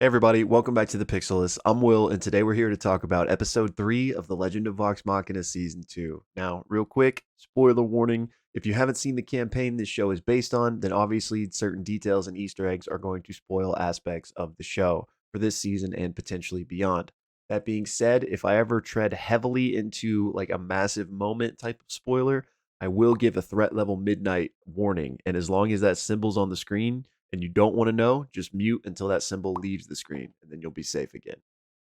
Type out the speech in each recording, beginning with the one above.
Hey everybody, welcome back to the Pixelist. I'm Will, and today we're here to talk about episode 3 of the Legend of Vox Machina season 2. Now, real quick, spoiler warning, if you haven't seen the campaign this show is based on, then obviously certain details and Easter eggs are going to spoil aspects of the show for this season and potentially beyond. That being said, if I ever tread heavily into like a massive moment type of spoiler, I will give a threat level midnight warning, and as long as that symbol's on the screen, and you don't want to know, just mute until that symbol leaves the screen, and then you'll be safe again.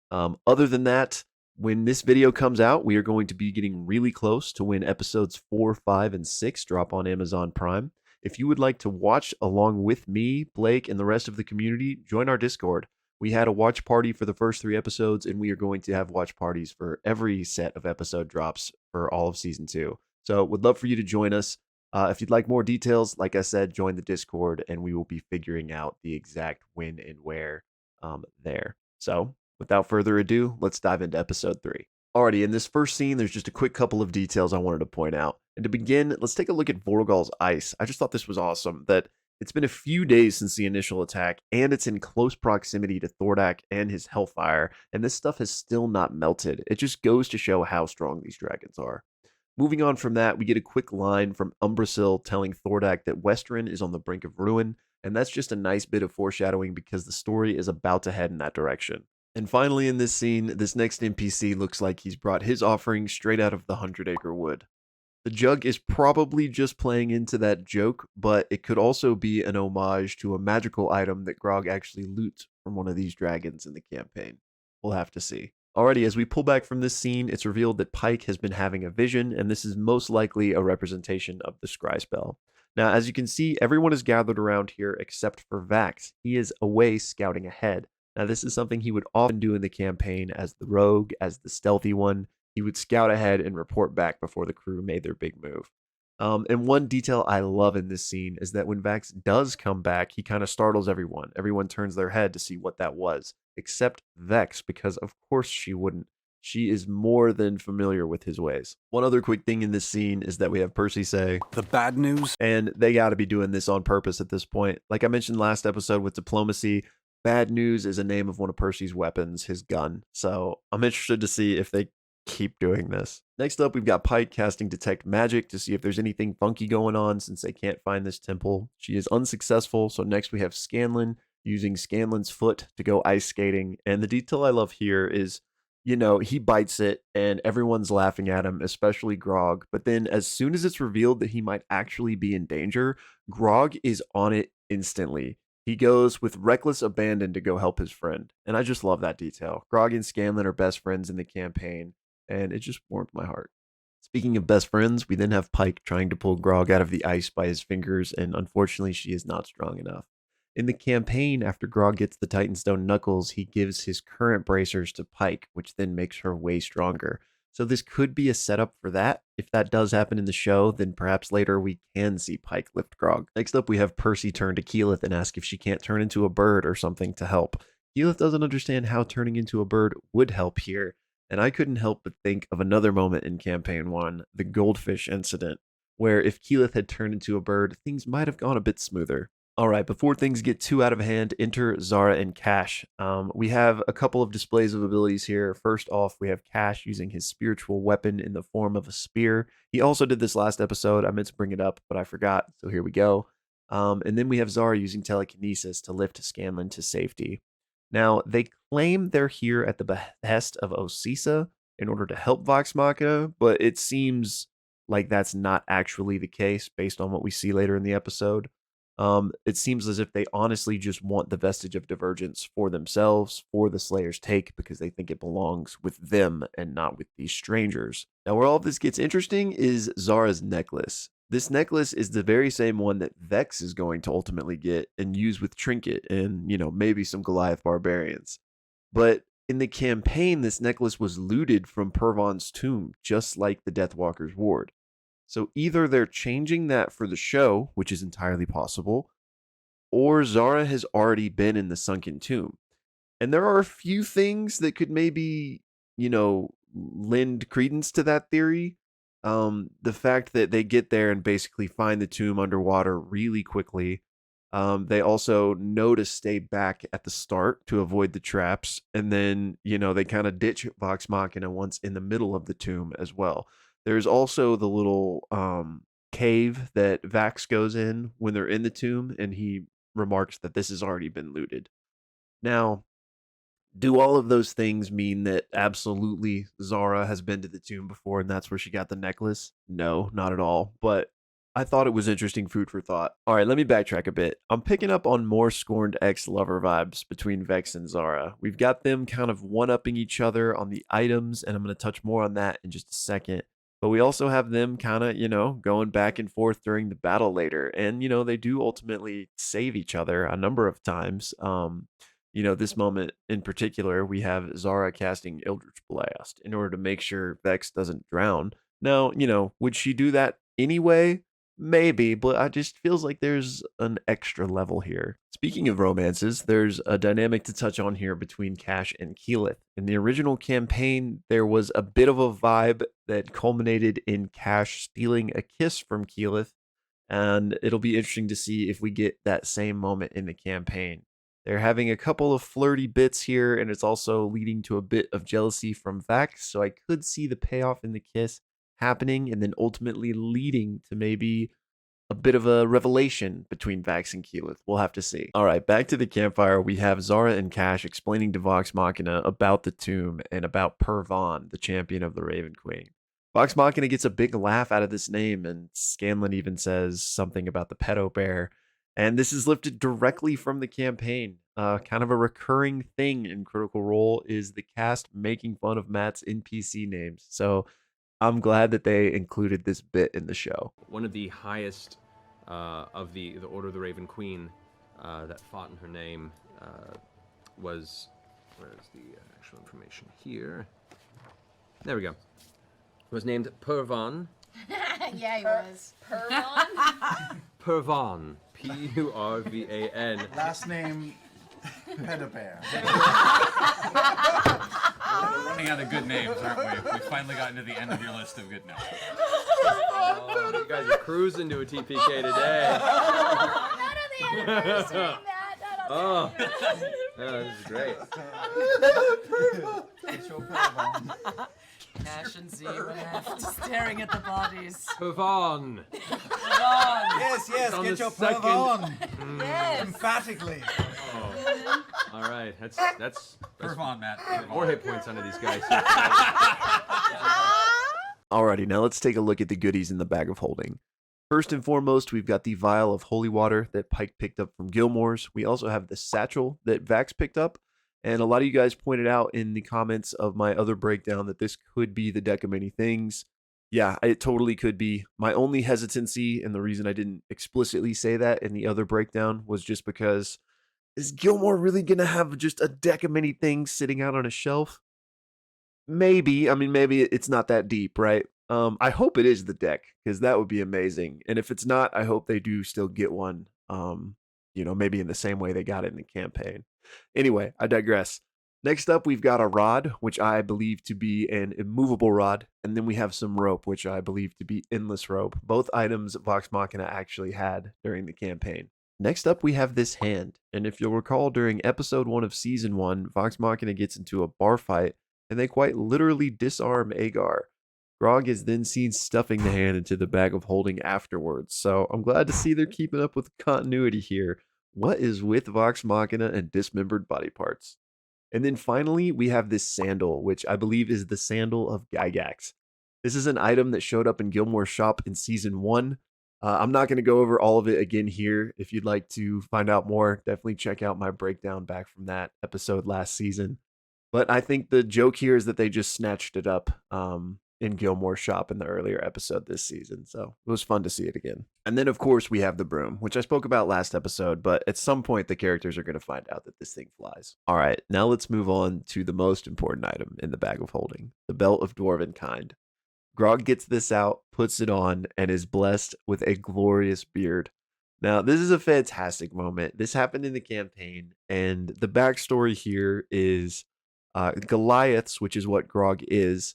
Other than that, when this video comes out, we are going to be getting really close to when episodes 4, 5, and 6 drop on Amazon Prime. If you would like to watch along with me, Blake, and the rest of the community, join our Discord. We had a watch party for the first 3 episodes, and we are going to have watch parties for every set of episode drops for all of season 2. So, would love for you to join us. If you'd like more details, like I said, join the Discord, and we will be figuring out the exact when and where there. So, without further ado, let's dive into episode 3. Alrighty, in this first scene, there's just a quick couple of details I wanted to point out. And to begin, let's take a look at Vorgal's ice. I just thought this was awesome, that it's been a few days since the initial attack, and it's in close proximity to Thordak and his Hellfire, and this stuff has still not melted. It just goes to show how strong these dragons are. Moving on from that, we get a quick line from Umbrasyl telling Thordak that Westerin is on the brink of ruin, and that's just a nice bit of foreshadowing because the story is about to head in that direction. And finally, in this scene, this next NPC looks like he's brought his offering straight out of the 100-Acre Wood. The jug is probably just playing into that joke, but it could also be an homage to a magical item that Grog actually loots from one of these dragons in the campaign. We'll have to see. Alrighty, as we pull back from this scene, it's revealed that Pike has been having a vision, and this is most likely a representation of the Scry spell. Now, as you can see, everyone is gathered around here except for Vax. He is away scouting ahead. Now, this is something he would often do in the campaign as the rogue, as the stealthy one. He would scout ahead and report back before the crew made their big move. And one detail I love in this scene is that when Vax does come back, he kind of startles everyone. Everyone turns their head to see what that was, except Vex, because of course she wouldn't. She is more than familiar with his ways. One other quick thing in this scene is that we have Percy say, "The bad news?" And they got to be doing this on purpose at this point. Like I mentioned last episode with diplomacy, bad news is a name of one of Percy's weapons, his gun. So I'm interested to see if they keep doing this. Next up, we've got Pike casting Detect Magic to see if there's anything funky going on since they can't find this temple. She is unsuccessful, so next we have Scanlan using Scanlan's foot to go ice skating. And the detail I love here is, he bites it and everyone's laughing at him, especially Grog. But then as soon as it's revealed that he might actually be in danger, Grog is on it instantly. He goes with reckless abandon to go help his friend. And I just love that detail. Grog and Scanlan are best friends in the campaign, and it just warmed my heart. Speaking of best friends, we then have Pike trying to pull Grog out of the ice by his fingers, and unfortunately, she is not strong enough. In the campaign, after Grog gets the Titanstone knuckles, he gives his current bracers to Pike, which then makes her way stronger. So this could be a setup for that. If that does happen in the show, then perhaps later we can see Pike lift Grog. Next up, we have Percy turn to Keyleth and ask if she can't turn into a bird or something to help. Keyleth doesn't understand how turning into a bird would help here, and I couldn't help but think of another moment in Campaign 1, the goldfish incident, where if Keyleth had turned into a bird, things might have gone a bit smoother. All right, before things get too out of hand, enter Zahra and Cash. We have a couple of displays of abilities here. First off, we have Cash using his spiritual weapon in the form of a spear. He also did this last episode. I meant to bring it up, but I forgot, so here we go. And then we have Zahra using telekinesis to lift Scanlan to safety. Now, they claim they're here at the behest of Osisa in order to help Vox Machina, but it seems like that's not actually the case based on what we see later in the episode. It seems as if they honestly just want the vestige of divergence for themselves, for the Slayer's take, because they think it belongs with them and not with these strangers. Now, where all of this gets interesting is Zahra's necklace. This necklace is the very same one that Vex is going to ultimately get and use with Trinket and, maybe some Goliath barbarians. But in the campaign, this necklace was looted from Pervon's tomb, just like the Deathwalker's ward. So either they're changing that for the show, which is entirely possible, or Zahra has already been in the sunken tomb. And there are a few things that could maybe, lend credence to that theory. The fact that they get there and basically find the tomb underwater really quickly. They also know to stay back at the start to avoid the traps, and then they kind of ditch Vox Machina once in the middle of the tomb as well. There's also the little cave that Vax goes in when they're in the tomb, and he remarks that this has already been looted. Now, do all of those things mean that absolutely Zahra has been to the tomb before and that's where she got the necklace? No, not at all. But I thought it was interesting food for thought. All right, let me backtrack a bit. I'm picking up on more scorned ex-lover vibes between Vex and Zahra. We've got them kind of one-upping each other on the items, and I'm going to touch more on that in just a second. But we also have them kind of, going back and forth during the battle later. And, they do ultimately save each other a number of times. This moment in particular, we have Zahra casting Eldritch Blast in order to make sure Vex doesn't drown. Now, would she do that anyway? Maybe, but it just feels like there's an extra level here. Speaking of romances, there's a dynamic to touch on here between Cash and Keyleth. In the original campaign, there was a bit of a vibe that culminated in Cash stealing a kiss from Keyleth, and it'll be interesting to see if we get that same moment in the campaign. They're having a couple of flirty bits here, and it's also leading to a bit of jealousy from Vax, so I could see the payoff in the kiss happening and then ultimately leading to maybe a bit of a revelation between Vax and Keyleth. We'll have to see. All right, back to the campfire. We have Zahra and Cash explaining to Vox Machina about the tomb and about Pervon, the champion of the Raven Queen. Vox Machina gets a big laugh out of this name, and Scanlan even says something about the pedo bear. And this is lifted directly from the campaign. Kind of a recurring thing in Critical Role is the cast making fun of Matt's NPC names. So I'm glad that they included this bit in the show. One of the highest of the Order of the Raven Queen that fought in her name was... Where's the actual information here? There we go. Was named Pervon. Yeah, he was. Pervon? Pervon. P-U-R-V-A-N. Last name, Pedobear. We're running out of good names, aren't we? We've finally gotten to the end of your list of good names. Oh, you guys are cruising to a TPK today. Not on the anniversary, Matt. Not on the anniversary. This is great. It's your Pervon. Cash and Z left, staring at the bodies. Pervon. Yes, on get the your second- Pervon. Yes. Emphatically. Oh. All right, that's Pervon, Matt. more hit points under these guys. Alrighty, now let's take a look at the goodies in the bag of holding. First and foremost, we've got the vial of holy water that Pike picked up from Gilmore's. We also have the satchel that Vax picked up. And a lot of you guys pointed out in the comments of my other breakdown that this could be the deck of many things. Yeah, it totally could be. My only hesitancy, and the reason I didn't explicitly say that in the other breakdown, was just because, is Gilmore really going to have just a deck of many things sitting out on a shelf? Maybe. I mean, maybe it's not that deep, right? I hope it is the deck, because that would be amazing. And if it's not, I hope they do still get one, maybe in the same way they got it in the campaign. Anyway, I digress. Next up, we've got a rod, which I believe to be an immovable rod, and then we have some rope, which I believe to be endless rope. Both items Vox Machina actually had during the campaign. Next up, we have this hand, and if you'll recall, during episode 1 of season 1, Vox Machina gets into a bar fight, and they quite literally disarm Agar. Grog is then seen stuffing the hand into the bag of holding afterwards, so I'm glad to see they're keeping up with continuity here. What is with Vox Machina and dismembered body parts? And then finally, we have this sandal, which I believe is the sandal of Gygax. This is an item that showed up in Gilmore's shop in season 1. I'm not going to go over all of it again here. If you'd like to find out more, definitely check out my breakdown back from that episode last season. But I think the joke here is that they just snatched it up in Gilmore's shop in the earlier episode this season. So it was fun to see it again. And then, of course, we have the broom, which I spoke about last episode, but at some point the characters are going to find out that this thing flies. All right, now let's move on to the most important item in the bag of holding, the belt of dwarven kind. Grog gets this out, puts it on, and is blessed with a glorious beard. Now, this is a fantastic moment. This happened in the campaign, and the backstory here is Goliaths, which is what Grog is,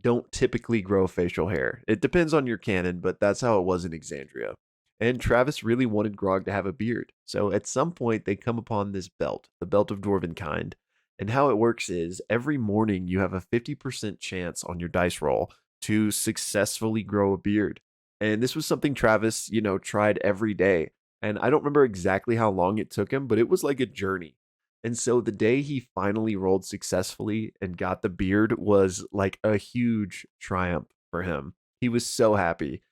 don't typically grow facial hair. It depends on your canon, but that's how it was in Exandria. And Travis really wanted Grog to have a beard. So at some point, they come upon this belt, the belt of Dwarven kind. And how it works is every morning you have a 50% chance on your dice roll to successfully grow a beard. And this was something Travis, tried every day. And I don't remember exactly how long it took him, but it was like a journey. And so the day he finally rolled successfully and got the beard was like a huge triumph for him. He was so happy.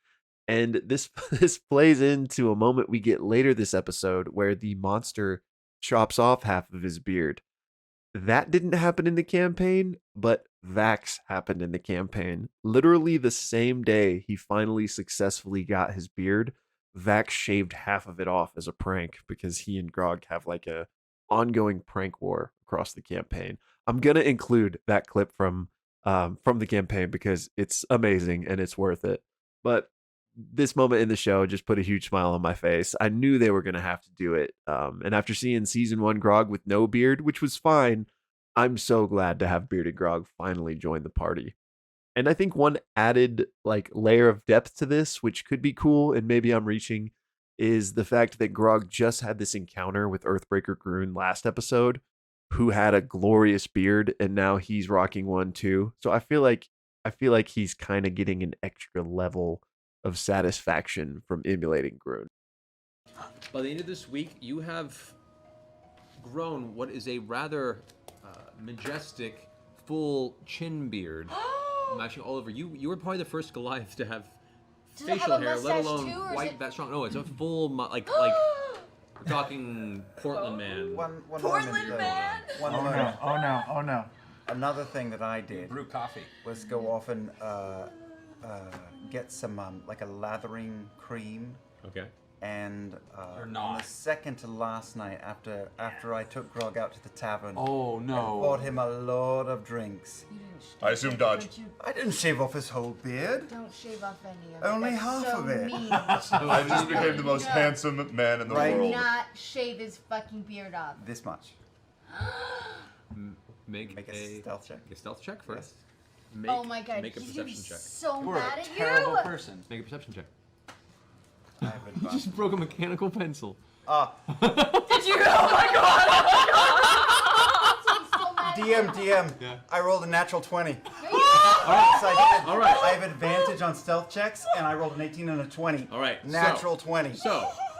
And this this plays into a moment we get later this episode where the monster chops off half of his beard. That didn't happen in the campaign, but Vax happened in the campaign. Literally the same day he finally successfully got his beard, Vax shaved half of it off as a prank because he and Grog have like a ongoing prank war across the campaign. I'm gonna include that clip from the campaign because it's amazing and it's worth it. But this moment in the show just put a huge smile on my face. I knew they were gonna have to do it. And after seeing season 1 Grog with no beard, which was fine, I'm so glad to have bearded Grog finally join the party. And I think one added like layer of depth to this, which could be cool, and maybe I'm reaching, is the fact that Grog just had this encounter with Earthbreaker Groon last episode, who had a glorious beard, and now he's rocking one too. So I feel like he's kind of getting an extra level of satisfaction from emulating Groon. By the end of this week, you have grown what is a rather majestic, full chin beard, matching all over. You were probably the first Goliath to have Does it facial have a hair, let mustache alone too, or is white it- that strong. No, it's a full like we're talking Portland man. One Portland moment, though. man. One Oh moment. no, oh no, oh no. Another thing that I did Brew coffee. was go off and get some like a lathering cream, Okay. and You're on not. the second to last night after I took Grog out to the tavern, Oh I no. bought him a lot of drinks. You didn't I assume dodge. Don't, you, I didn't shave off his whole beard. don't shave off any of it. Only That's half so of it. Mean. I just became the most No. handsome man in the Right. Do world. not shave his fucking beard off. This much. Make Make a a stealth check. stealth check first. Yes. Make, Oh my god, Make a he's perception check. so You're mad a at terrible you. person. Make a perception check. I have You advantage. just broke a mechanical pencil. Did you? Oh my god! I'm so mad at you. DM. Yeah. I rolled a natural 20. No, you didn't. So All right. I have advantage on stealth checks, and I rolled an 18 and a 20. All right. Natural 20.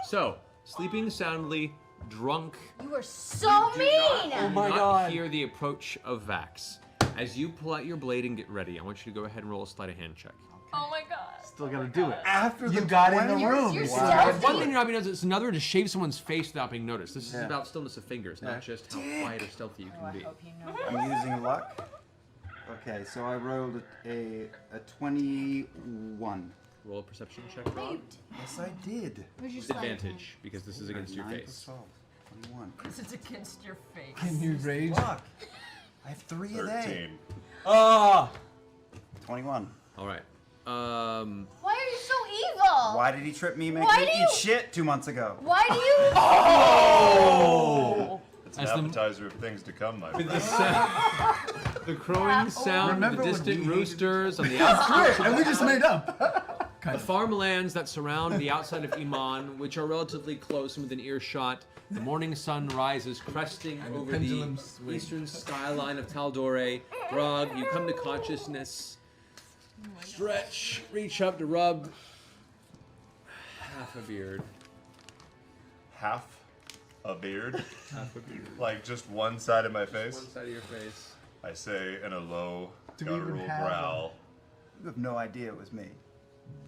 So sleeping soundly, drunk. You are so mean. Do my not God. hear the approach of Vax. As you pull out your blade and get ready, I want you to go ahead and roll a sleight of hand check. Oh my god. Still gotta do it. After You the got in 20? the You're- room. you're Wow. stealthy. One thing you're not being noticed, it's another to shave someone's face without being noticed. This is Yeah. about stillness of fingers, not just how quiet or stealthy you Oh, I can be. hope you know. I'm using luck. Okay, so I rolled a 21. Roll a perception check, No, you Rob. didn't. Yes, I did. Where's your sleight of hand? Advantage, because this is against your 9 face. plus 12. 21. Because it's against your face. Can you rage? Fuck. I have 3 a day. 13. Ah! 21. All right. Why are you so evil? Why did he trip me making Why me do eat you- shit 2 months ago? Why do you? Oh! It's an As the- appetizer of things to come, my With friend. the sound, the crowing sound Remember of the when distant we hated roosters on the That's outskirts great, and we just made up. the farmlands that surround the outside of Iman, which are relatively close and within earshot. The morning sun rises, cresting And the over the pendulum swings. eastern skyline of Taldore. Grog, you come to consciousness. Stretch, reach up to rub half a beard. Half a beard, Half a beard. like just one side of my face. One side of your face. I say in a low, Do we even guttural have growl. You have no idea it was me.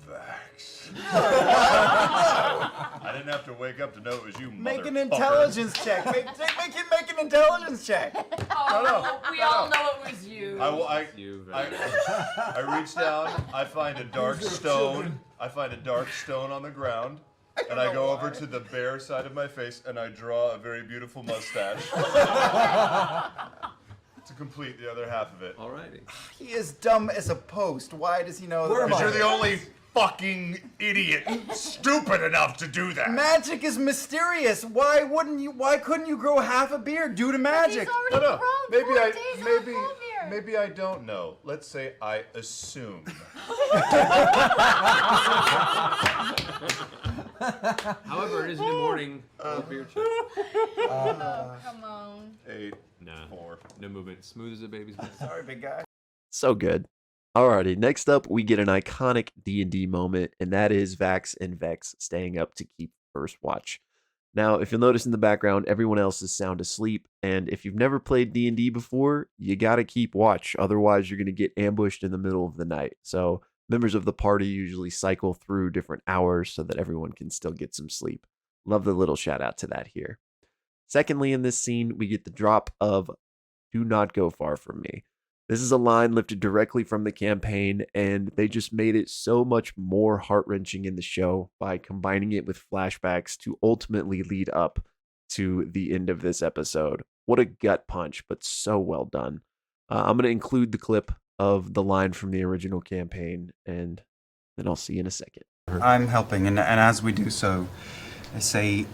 Vax. I didn't have to wake up to know it was you, Make an motherfucker. intelligence check. Make him make an intelligence check. Oh, we all know it was you. I You very I reach down. I find a dark stone. I find a dark stone on the ground, and I go over to the bare side of my face and I draw a very beautiful mustache to complete the other half of it. Alrighty. He is dumb as a post. Why does he know that? Because you're the only fucking idiot stupid enough to do that. Magic is mysterious. Why couldn't you grow half a beard due to magic? He's already No, no. grown Maybe 4 days on a full beard. maybe I don't know. Let's say I assume. However, it is in the morning. Roll for your check. Oh, come on. 8, Nah, 4. no movement. Smooth as a baby's back. Sorry, big guy. So good. Alrighty, next up we get an iconic D&D moment, and that is Vax and Vex staying up to keep first watch. Now, if you'll notice in the background, everyone else is sound asleep, and if you've never played D&D before, you gotta keep watch, otherwise you're gonna get ambushed in the middle of the night. So members of the party usually cycle through different hours so that everyone can still get some sleep. Love the little shout out to that here. Secondly, in this scene, we get the drop of "Do not go far from me." This is a line lifted directly from the campaign, and they just made it so much more heart-wrenching in the show by combining it with flashbacks to ultimately lead up to the end of this episode. What a gut punch, but so well done. I'm going to include the clip of the line from the original campaign, and then I'll see you in a second. I'm helping, and as we do so, I say,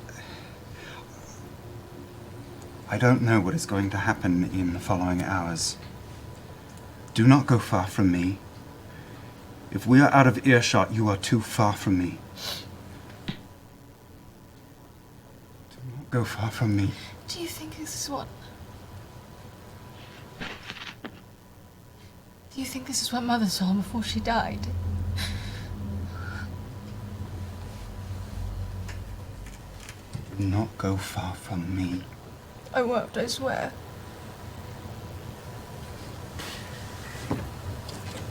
I don't know what is going to happen in the following hours. Do not go far from me. If we are out of earshot, you are too far from me. Do not go far from me. Do you think this is what... Do you think this is what Mother saw before she died? Do not go far from me. I won't, I swear.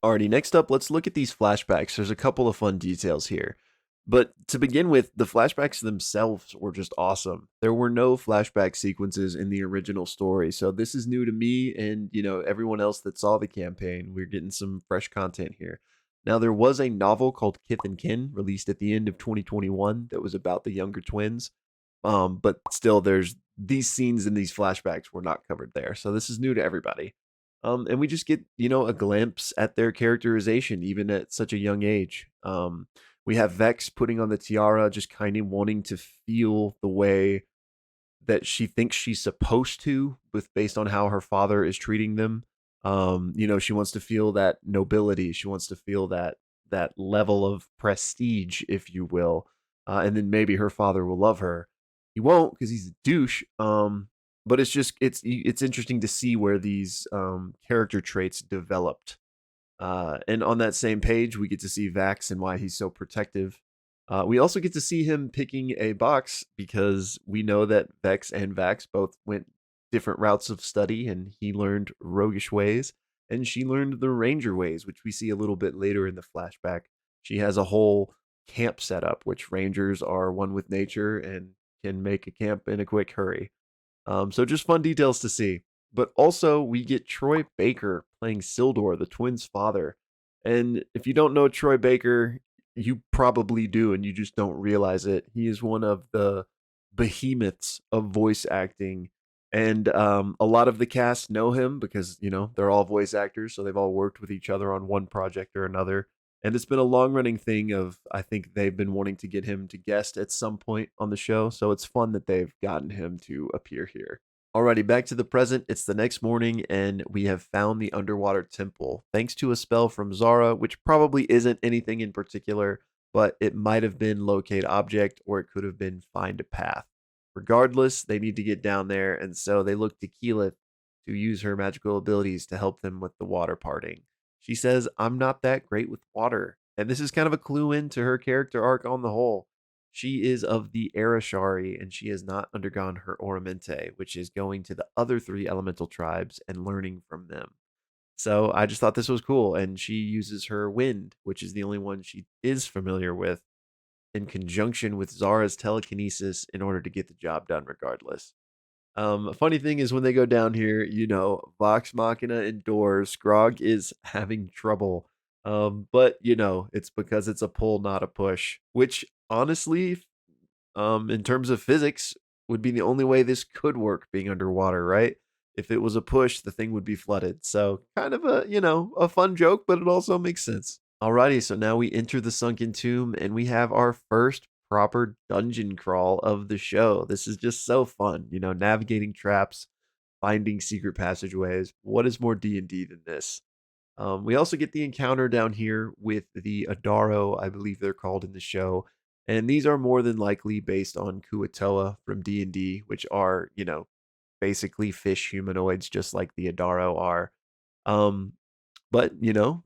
Alrighty, next up, let's look at these flashbacks. There's a couple of fun details here. But to begin with, the flashbacks themselves were just awesome. There were no flashback sequences in the original story, so this is new to me and, everyone else that saw the campaign. We're getting some fresh content here. Now, there was a novel called Kith and Kin, released at the end of 2021, that was about the younger twins. But still, there's these scenes and these flashbacks were not covered there, so this is new to everybody. And we just get, a glimpse at their characterization, even at such a young age. We have Vex putting on the tiara, just kind of wanting to feel the way that she thinks she's supposed to, based on how her father is treating them. She wants to feel that nobility. She wants to feel that level of prestige, if you will. And then maybe her father will love her. He won't because he's a douche. But it's interesting to see where these character traits developed. And on that same page, we get to see Vax and why he's so protective. We also get to see him picking a box because we know that Vex and Vax both went different routes of study, and he learned roguish ways, and she learned the ranger ways, which we see a little bit later in the flashback. She has a whole camp set up, which rangers are one with nature and can make a camp in a quick hurry. So just fun details to see. But also, we get Troy Baker playing Sildor, the twins' father. And if you don't know Troy Baker, you probably do, and you just don't realize it. He is one of the behemoths of voice acting. And a lot of the cast know him because, they're all voice actors, so they've all worked with each other on one project or another. And it's been a long-running thing of, I think they've been wanting to get him to guest at some point on the show, so it's fun that they've gotten him to appear here. Alrighty, back to the present. It's the next morning, and we have found the underwater temple, thanks to a spell from Zahra, which probably isn't anything in particular, but it might have been locate object, or it could have been find a path. Regardless, they need to get down there, and so they look to Keyleth to use her magical abilities to help them with the water parting. She says, "I'm not that great with water," and this is kind of a clue into her character arc on the whole. She is of the Arashari, and she has not undergone her Oramente, which is going to the other 3 elemental tribes and learning from them. So I just thought this was cool, and she uses her wind, which is the only one she is familiar with, in conjunction with Zara's telekinesis in order to get the job done regardless. A funny thing is when they go down here, Vox Machina indoors, Grog is having trouble. But it's because it's a pull, not a push, which honestly, in terms of physics, would be the only way this could work being underwater, right? If it was a push, the thing would be flooded. So kind of a fun joke, but it also makes sense. Alrighty, so now we enter the sunken tomb and we have our first proper dungeon crawl of the show. This is just so fun, navigating traps, finding secret passageways. What is more D&D than this? We also get the encounter down here with the Adaro, I believe they're called in the show, And these are more than likely based on Kuatoa from D&D, which are, basically fish humanoids just like the Adaro are. Um, but,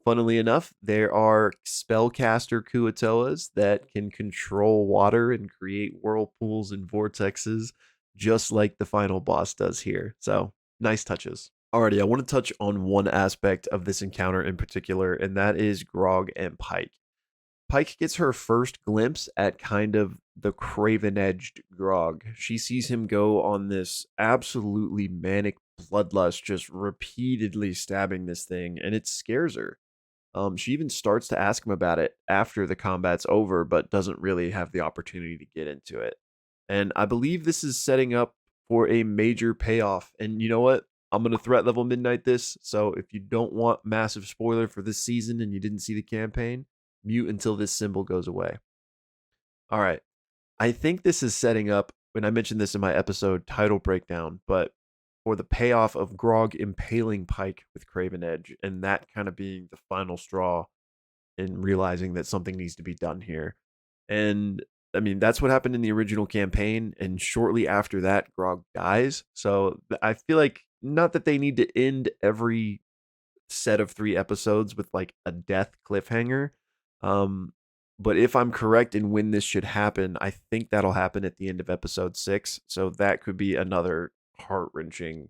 funnily enough, there are spellcaster Kuatoas that can control water and create whirlpools and vortexes, just like the final boss does here. So, nice touches. Alrighty, I want to touch on one aspect of this encounter in particular, and that is Grog and Pike. Pike gets her first glimpse at kind of the craven edged Grog. She sees him go on this absolutely manic bloodlust, just repeatedly stabbing this thing, and it scares her. She even starts to ask him about it after the combat's over, but doesn't really have the opportunity to get into it. And I believe this is setting up for a major payoff. And you know what? I'm going to threat level midnight this. So if you don't want massive spoiler for this season and you didn't see the campaign, mute until this symbol goes away. All right. I think this is setting up, when I mentioned this in my episode title breakdown, but for the payoff of Grog impaling Pike with Craven Edge and that kind of being the final straw in realizing that something needs to be done here. And I mean, that's what happened in the original campaign. And shortly after that, Grog dies. So I feel like not that they need to end every set of 3 episodes with like a death cliffhanger. But if I'm correct in when this should happen, I think that'll happen at the end of episode 6. So that could be another heart-wrenching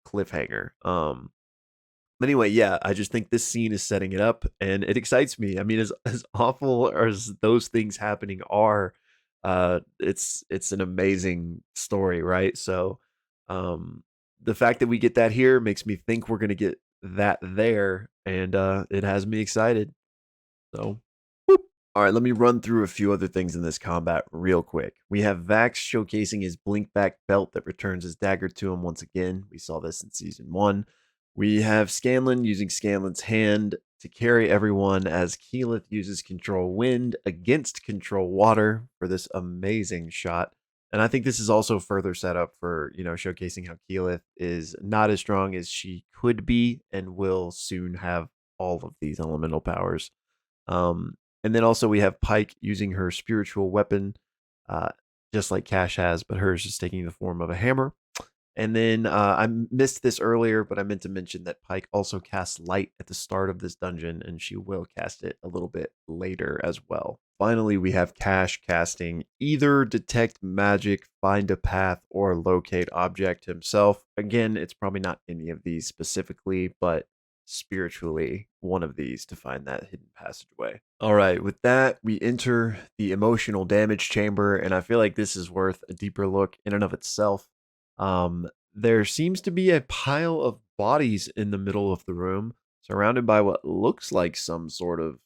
cliffhanger. But anyway, yeah, I just think this scene is setting it up and it excites me. I mean, as awful as those things happening are, it's an amazing story, right? So the fact that we get that here makes me think we're gonna get that there, and it has me excited. So all right, let me run through a few other things in this combat real quick. We have Vax showcasing his blinkback belt that returns his dagger to him once again. We saw this in season 1. We have Scanlan using Scanlan's hand to carry everyone as Keyleth uses control wind against control water for this amazing shot. And I think this is also further set up for, showcasing how Keyleth is not as strong as she could be and will soon have all of these elemental powers. And then also we have Pike using her spiritual weapon, just like Cash has, but hers is taking the form of a hammer. And then I missed this earlier, but I meant to mention that Pike also casts light at the start of this dungeon, and she will cast it a little bit later as well. Finally, we have Cash casting either detect magic, find a path, or locate object himself. Again, it's probably not any of these specifically, but spiritually one of these to find that hidden passageway. All right, with that, we enter the emotional damage chamber, and I feel like this is worth a deeper look in and of itself. There seems to be a pile of bodies in the middle of the room, surrounded by what looks like some sort of,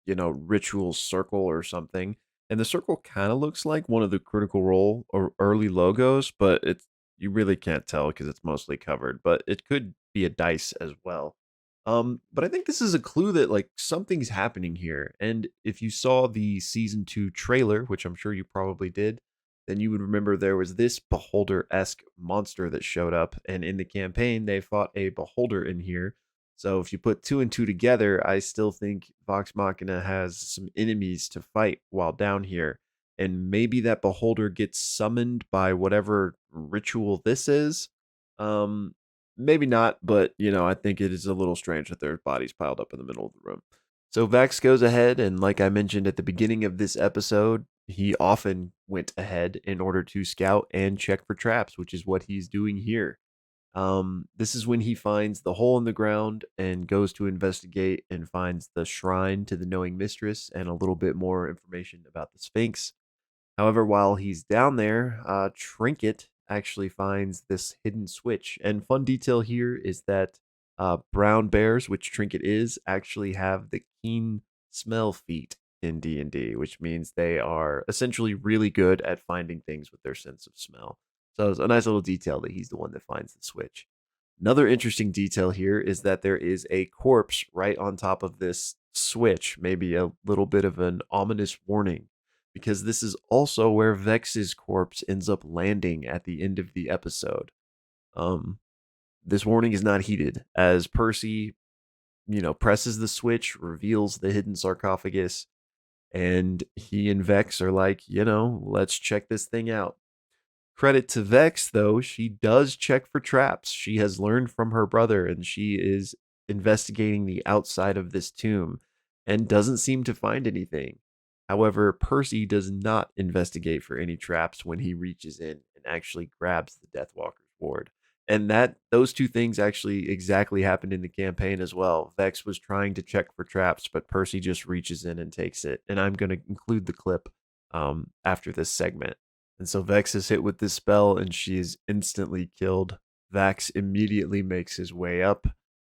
ritual circle or something. And the circle kind of looks like one of the Critical Role or early logos, but you really can't tell because it's mostly covered. But it could be a dice as well. But I think this is a clue that like something's happening here. And if you saw the season 2 trailer, which I'm sure you probably did, then you would remember there was this beholder-esque monster that showed up, and in the campaign they fought a beholder in here. So if you put 2 and 2 together, I still think Vox Machina has some enemies to fight while down here. And maybe that beholder gets summoned by whatever ritual this is. Maybe not, but I think it is a little strange that there's bodies piled up in the middle of the room. So Vex goes ahead, and like I mentioned at the beginning of this episode, he often went ahead in order to scout and check for traps, which is what he's doing here. This is when he finds the hole in the ground and goes to investigate and finds the shrine to the knowing mistress and a little bit more information about the Sphinx. However, while he's down there, Trinket actually finds this hidden switch. And fun detail here is that brown bears, which Trinket is, actually have the keen smell feat in D&D, which means they are essentially really good at finding things with their sense of smell. So it's a nice little detail that he's the one that finds the switch. Another interesting detail here is that there is a corpse right on top of this switch, maybe a little bit of an ominous warning, because this is also where Vex's corpse ends up landing at the end of the episode. This warning is not heeded as Percy, presses the switch, reveals the hidden sarcophagus, And he and Vex are like, let's check this thing out. Credit to Vex, though, she does check for traps. She has learned from her brother, and she is investigating the outside of this tomb and doesn't seem to find anything. However, Percy does not investigate for any traps when he reaches in and actually grabs the Deathwalker's ward. And those two things actually exactly happened in the campaign as well. Vex was trying to check for traps, but Percy just reaches in and takes it. And I'm going to include the clip after this segment. And so Vex is hit with this spell, and she is instantly killed. Vax immediately makes his way up,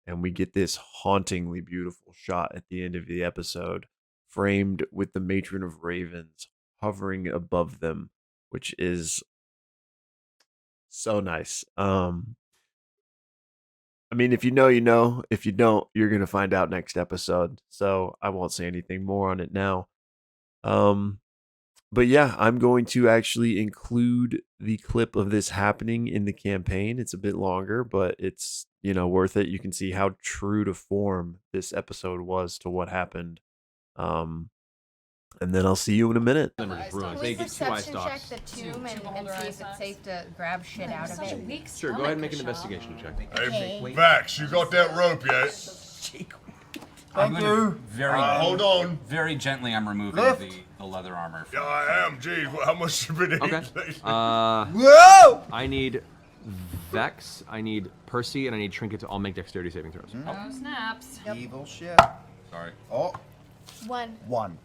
and we get this hauntingly beautiful shot at the end of the episode, framed with the Matron of Ravens hovering above them, which is so nice. I mean, if you know, you know. If you don't, you're going to find out next episode. So I won't say anything more on it now. But yeah, I'm going to actually include the clip of this happening in the campaign. It's a bit longer, but it's, worth it. You can see how true to form this episode was to what happened. And then I'll see you in a minute. Can we perception check the tomb and see if it's safe to grab shit out of it? Sure, go ahead and make an investigation check. Hey, Vax, you got that rope yet? Thank you. Hold on. Very gently, I'm removing the leather armor. Yeah, I am. Geez, how much you been eating Okay. lately? Whoa! I need Vex, I need Percy, and I need Trinket to all make dexterity saving throws. Oh, snaps. Evil shit. Sorry. Oh, 1. 1.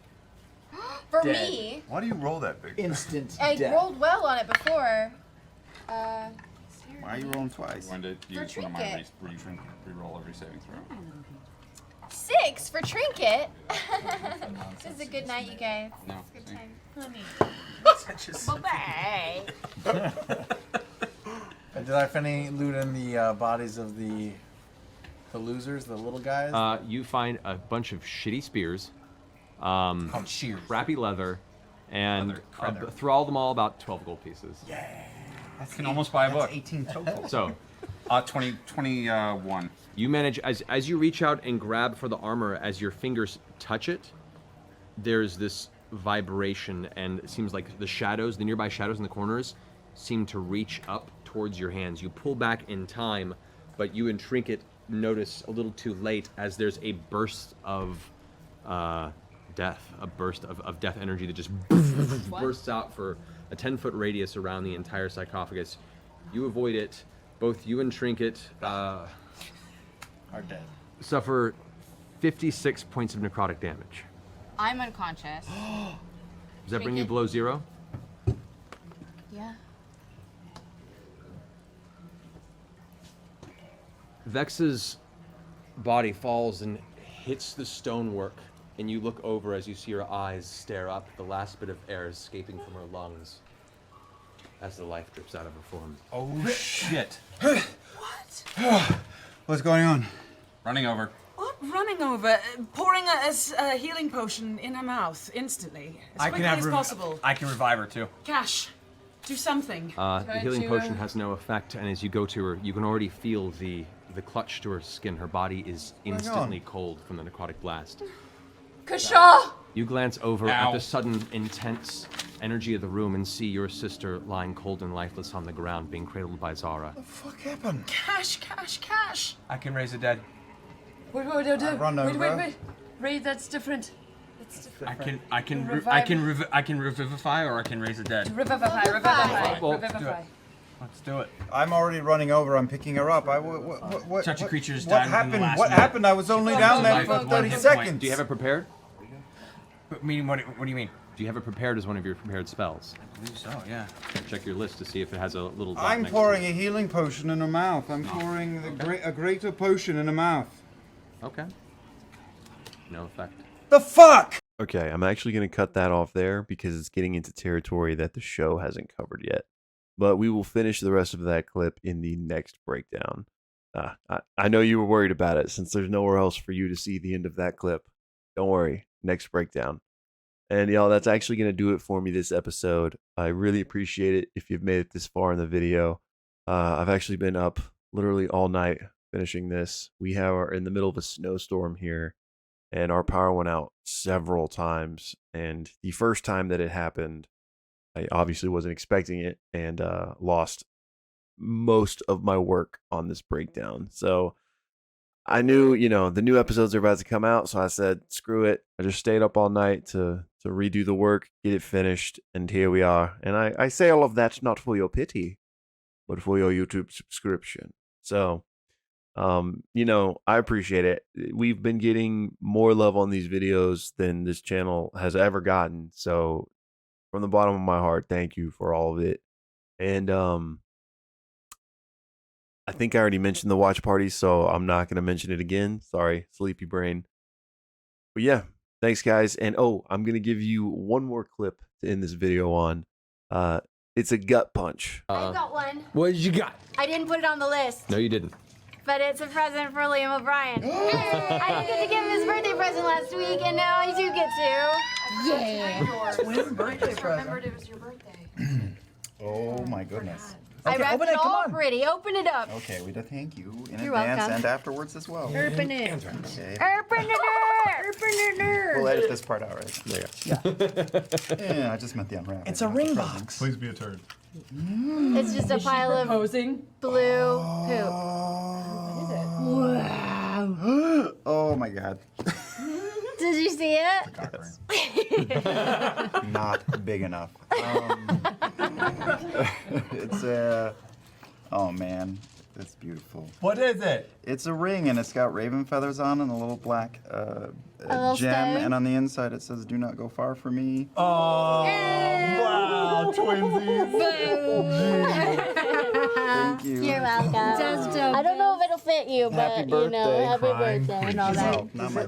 For Dead. me, Why do you roll that big? Instant I death. rolled well on it before. Why are you rolling twice? You wanted to use one of my Trinket. re-roll every saving throw. 6 for Trinket. This is a good night, you guys. No. Good time. Did I find any loot in the bodies of the losers, the little guys? You find a bunch of shitty spears, Cheers. crappy leather, and Leather. through all them all about 12 gold pieces. Can almost buy a book. 18 total. So 21. you manage, as you reach out and grab for the armor, as your fingers touch it, there's this vibration, and it seems like the nearby shadows in the corners seem to reach up towards your hands. You pull back in time, but you and Trinket notice a little too late as there's a burst of death, a burst of death energy that just bursts out for a 10-foot radius around the entire sarcophagus. You avoid it. Both you and Trinket Are dead. suffer 56 points of necrotic damage. I'm unconscious. Does that bring you below 0? Yeah. Vex's body falls and hits the stonework, and you look over as you see her eyes stare up, the last bit of air escaping from her lungs as the life drips out of her form. Oh shit. What's going on? Running over. What? Running over, pouring a healing potion in her mouth instantly. As quickly as possible. I can revive her too. Cash, do something. The healing potion has no effect, and as you go to her, you can already feel the clutch to her skin. Her body is instantly cold from the necrotic blast. Kashaw! You glance over at Ow. the sudden, intense energy of the room and see your sister lying cold and lifeless on the ground, being cradled by Zahra. What the fuck happened? Cash, cash, cash. I can raise the dead. Wait, run over. Ray, that's different. I can revivify or I can raise the dead. Revivify. Well, Let's do it. I'm already running over. I'm picking her up. What Such a creature's what died within the happened? last What minute. happened? I was only down there for One 30 hit point. seconds. do you have it prepared? Meaning, what do you mean? Do you have it prepared as one of your prepared spells? I believe so, yeah. Check your list to see if it has a little dot I'm next pouring to a healing potion in her mouth. I'm pouring a greater potion in her mouth. it. Okay. No effect. The fuck? Okay, I'm actually going to cut that off there because it's getting into territory that the show hasn't covered yet. But we will finish the rest of that clip in the next breakdown. I know you were worried about it since there's nowhere else for you to see the end of that clip. Don't worry, next breakdown. And y'all, that's actually going to do it for me this episode. I really appreciate it if you've made it this far in the video. I've actually been up literally all night finishing this. We are in the middle of a snowstorm here. and our power went out several times. And the first time that it happened, I obviously wasn't expecting it, and lost most of my work on this breakdown. So I knew, you know, the new episodes are about to come out, so I said, screw it. I just stayed up all night to redo the work, get it finished, and here we are. And I say all of that not for your pity, but for your YouTube subscription. So, you know, I appreciate it. We've been getting more love on these videos than this channel has ever gotten. So, from the bottom of my heart, thank you for all of it. And I think I already mentioned the watch party, so I'm not going to mention it again. Sorry, sleepy brain. But yeah, thanks, guys. And oh, I'm going to give you one more clip to end this video on. It's a gut punch. I got one. What did you got? I didn't put it on the list. No, you didn't. But it's a present for Liam O'Brien. I didn't get to give him his birthday present last week, and now I do get to. Yeah. Twin birthday present. Remembered it was your birthday. Oh my goodness. I Okay, wrapped open it it, come all on. pretty. Open it up. Okay, we do thank you in You're advance welcome. and afterwards as well. Open it. Okay. Open it up. Open it up. We'll edit this part out, right? Yeah, I just meant the unwrapping. It's a not the ring present. box. Please be a turd. It's just a pile of Proposing. blue poop. Wow. Oh my god. Did you see it? Not big enough. It's a. Oh man, that's beautiful. What is it? It's a ring and it's got raven feathers on and a little black little gem, stone? and on the inside it says "Do not go far from me." Oh, wow, twinsies. Thank you. You're welcome. I don't know if it'll fit you, but Happy you know, birthday. happy Crying birthday and all that. No, not my